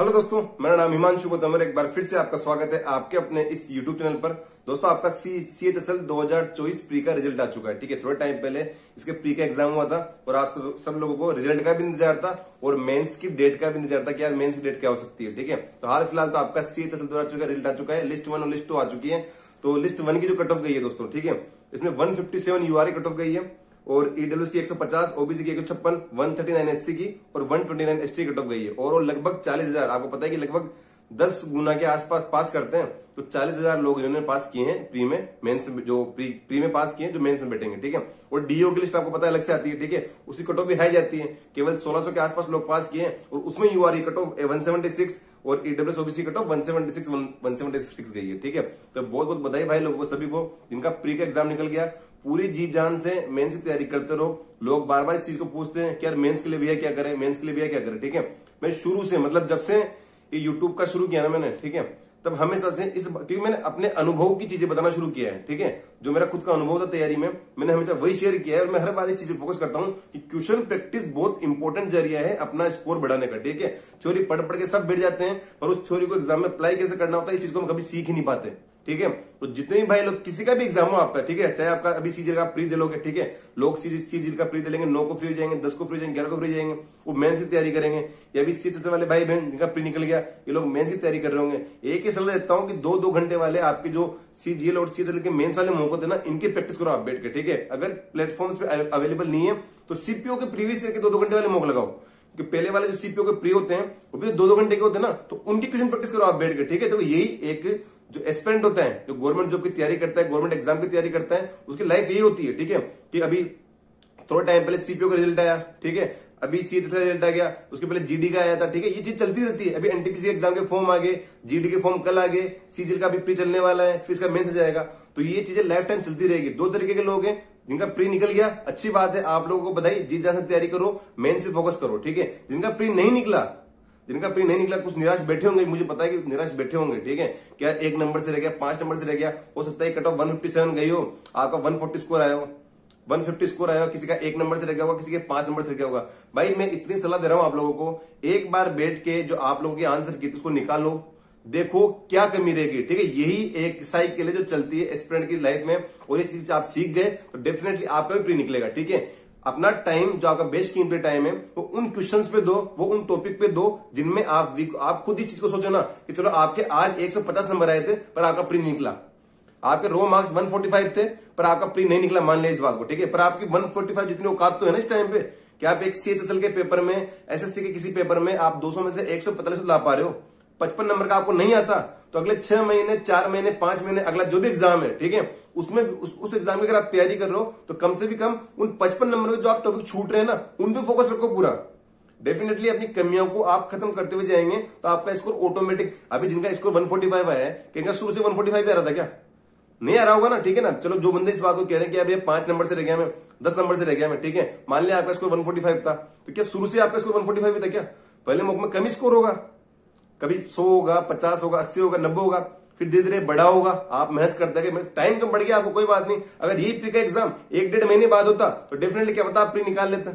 Hello दोस्तों, मेरा नाम हिमांशु गौतम। एक बार फिर से आपका स्वागत है आपके अपने इस यूट्यूब चैनल पर। दोस्तों, आपका CHSL 2024 प्री का रिजल्ट आ चुका है। ठीक है, थोड़े टाइम पहले इसके प्री का एग्जाम हुआ था और आप सब लोगों को रिजल्ट का भी इंतजार था और मेंस की डेट का भी इंतजार था कि यार मेंस की डेट क्या हो सकती है। ठीक है, तो हाल फिलहाल तो आपका CHSL 2024 रिजल्ट आ चुका है। लिस्ट 1 और लिस्ट 2 आ चुकी है। तो लिस्ट 1 की जो कट ऑफ गई है दोस्तों, ठीक है, इसमें 157 URE कट ऑफ गई है और EWS की 150, OBC की 156, 139 SC की और 129 ST कट ऑफ गई है। और लगभग 40,000, आपको पता है कि लगभग 10 गुना के आसपास पास करते हैं। तो 40,000 लोग इन्होंने पास किए हैं प्री में, मेंस में जो प्री में पास किए हैं, जो मेंस में बैठेंगे। ठीक है, और DO की लिस्ट आपको पता है अलग से आती है। ठीक है, उसी कट ऑफ भी हाई जाती है। केवल 1600 के आसपास लोग पास किए हैं और उसमें URE कट ऑफ 176 और EWS OBC कट ऑफ 176 गई है। ठीक है, तो बहुत बहुत बधाई भाई लोगों को, सभी को जिनका प्री का एग्जाम निकल गया। पूरी जी जान से मेंस की तैयारी करते रहो। लोग बार बार इस चीज को पूछते हैं कि यार मेंस के लिए भैया क्या करें, मेंस के लिए भैया क्या करें। ठीक है, मैं शुरू से, मतलब जब से ये यूट्यूब का शुरू किया ना मैंने, ठीक है, तब हमेशा से क्योंकि मैंने अपने अनुभव की चीजें बताना शुरू किया है। ठीक है, जो मेरा खुद का अनुभव था तैयारी में, मैंने हमेशा वही शेयर किया है और मैं हर बार इस चीज पर फोकस करता हूं कि क्वेश्चन प्रैक्टिस बहुत इंपॉर्टेंट जरिया है अपना स्कोर बढ़ाने का। ठीक है, थ्योरी पढ़ पढ़ के सब बैठ जाते हैं, पर उस थ्योरी को एग्जाम में अप्लाई कैसे करना होता है, इस चीज को हम कभी सीख ही नहीं पाते। ठीक है, तो जितने भी भाई लोग किसी का भी एग्जाम हो आपका, ठीक है, चाहे आपका अभी CGL का प्री दे लोगे, ठीक है, लोग CGL का प्री दे लेंगे, 9 को फ्री हो जाएंगे, 10 को फ्री हो जाएंगे, 11 को फ्री हो जाएंगे, वो मेंस की तैयारी करेंगे। या भी CHSL वाले भाई बहन जिनका प्री निकल गया, ये लोग मेंस की तैयारी कर रहे होंगे। एक ही सलाह देता हूं कि 2-2 घंटे वाले आपके जो CGL और CHSL के मेंस वाले मौके थे ना, इनकी प्रैक्टिस करो आप बैठ के। ठीक है, अगर प्लेटफॉर्म्स पे अवेलेबल नहीं है तो CPO के प्रीवियस ईयर के 2-2 घंटे वाले मौके लगाओ। कि पहले वाले जो CPO के प्री होते हैं वो भी 2-2 घंटे के होते हैं ना, तो उनकी क्वेश्चन प्रैक्टिस करो आप बैठ के। ठीक है, तो यही एक जो एस्पिरेंट होता है, जो गवर्नमेंट जॉब की तैयारी करता है, गवर्नमेंट एग्जाम की तैयारी करता है, उसकी लाइफ यही होती है। ठीक है, कि अभी थोड़ा टाइम पहले CPO का रिजल्ट आया, ठीक है, अभी CHSL का रिजल्ट आ गया, उसके पहले GD का आया था। ठीक है, ये चीज चलती रहती है। अभी NTPC एग्जाम के फॉर्म आ गए, GD के फॉर्म कल आ गए, CGL का भी प्री चलने वाला है, फिर इसका मेंस आ जाएगा। तो ये चीजें लाइफ टाइम चलती रहेगी। 2 तरीके के लोग हैं, जिनका प्री निकल गया अच्छी बात है, आप लोगों को बधाई, जी जान से तैयारी करो, मेंस से फोकस करो। ठीक है, जिनका प्री नहीं निकला, कुछ निराश बैठे होंगे, मुझे पता है कि निराश बैठे होंगे। ठीक है, क्या 1 नंबर से रह गया, 5 नंबर से रह गया, हो सकता है कट ऑफ 157 गई हो, आपका 140 स्कोर आया हो, 150 स्कोर आया हो, किसी का 1 नंबर से रह गया होगा, किसी के 5 नंबर से रह गया होगा। भाई मैं इतनी सलाह दे रहा हूं आप लोगों को, एक बार बैठ के जो आप लोगों की आंसर की उसको निकालो, देखो क्या कमी रहेगी। ठीक है, यही एक साइकिल है जो चलती है एस्पिरेंट की लाइफ में, और ये चीज आप सीख गए तो डेफिनेटली आपका भी प्री निकलेगा। ठीक है, अपना टाइम जो आपका बेस्ट कीमती टाइम है वो उन क्वेश्चंस पे दो, वो उन टॉपिक पे दो जिनमें आप खुद इस चीज को सोचो ना कि चलो आपके आज 150 नंबर आए थे पर आपका प्री निकला, आपके रो मार्क्स 145 थे पर आपका प्री नहीं निकला, मान लिया इस बात को। ठीक है, पर आपकी 145 जितनी औकात तो है ना इस टाइम पे कि आप एक CHSL के पेपर में, SSC के किसी पेपर में आप 200 में से 145 ला पा रहे हो, 55 नंबर का आपको नहीं आता, तो अगले 6 महीने, 4 महीने, 5 महीने, अगला जो भी एग्जाम है, ठीक है, उसमें उस एग्जाम की अगर आप तैयारी कर रहे हो तो कम से भी कम उन 55 नंबर में जो आप टॉपिक छूट रहे हैं ना, उन पे फोकस रखो पूरा। डेफिनेटली अपनी कमियों को आप खत्म करते हुए जाएंगे तो आपका स्कोर ऑटोमेटिक, अभी जिनका स्कोर 145 आया है, क्या शुरू से 145 आ रहा था क्या? नहीं आ रहा होगा ना। ठीक है ना, चलो जो बंदे इस बात को कह रहे हैं कि अभी 5 नंबर से रह गया मैं, 10 नंबर से रह गया मैं, ठीक है, मान लिया आपका स्कोर 145 था, तो क्या शुरू से आपका स्कोर 145 था क्या? पहले मौके में कम ही स्कोर होगा, कभी 100 होगा, 50 होगा, 80 होगा, 90 होगा, फिर धीरे धीरे बड़ा होगा। आप मेहनत करते हैं, टाइम कम बढ़ गया आपको, कोई बात नहीं। अगर यही प्री का एग्जाम 1-1.5 महीने बाद होता तो डेफिनेटली क्या पता आप प्री निकाल लेते।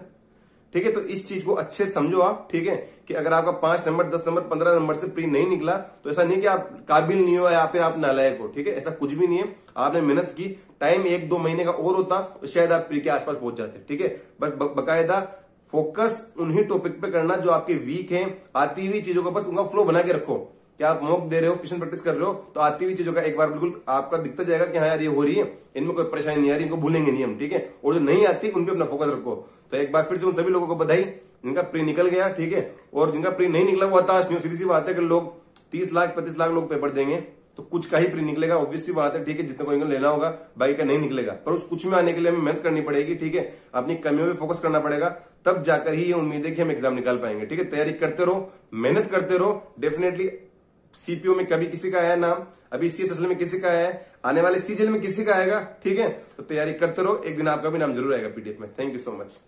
ठीक है, तो इस चीज को अच्छे समझो आप। ठीक है, कि अगर आपका 5 नंबर, 10 नंबर, 15 नंबर से प्री नहीं निकला तो ऐसा नहीं कि आप काबिल नहीं हो या फिर आप नालायक हो। ठीक है, ऐसा कुछ भी नहीं है, आपने मेहनत की, टाइम 1-2 महीने का और होता तो शायद आप प्री के आसपास पहुंच जाते। ठीक है, बस बकायदा फोकस उन्हीं टॉपिक पे करना जो आपके वीक हैं, आती हुई चीजों को बस उनका फ्लो बना के रखो। क्या आप मॉक दे रहे हो, क्वेश्चन प्रैक्टिस कर रहे हो, तो आती हुई चीजों का एक बार बिल्कुल आपका दिखता जाएगा कि हाँ यार ये हो रही है, इनमें कोई परेशानी नहीं आ रही, इनको भूलेंगे नहीं हम। ठीक है, और जो नहीं आती उन पे अपना फोकस रखो। तो एक बार फिर से उन सभी लोगों को बधाई जिनका प्री निकल गया। ठीक है, और जिनका प्री नहीं निकला वो हताश नहीं हो। सीधी सी बात है कि लोग 30 लाख 35 लाख लोग पेपर देंगे तो कुछ का ही प्री निकलेगा, ऑब्वियस सी बात है। ठीक है, जितना कोई लेना होगा, बाकी का नहीं निकलेगा, पर उस कुछ में आने के लिए हमें मेहनत करनी पड़ेगी। ठीक है, अपनी कमियों पे फोकस करना पड़ेगा, तब जाकर ही ये उम्मीद है कि हम एग्जाम निकाल पाएंगे। ठीक है, तैयारी करते रहो, मेहनत करते रहो। डेफिनेटली CPO में कभी किसी का आया नाम, अभी CHSL में किसी का आया है, आने वाले CGL में किसी का आएगा। ठीक है, तो तैयारी करते रहो, एक दिन आपका भी नाम जरूर आएगा PDF में। Thank you so much.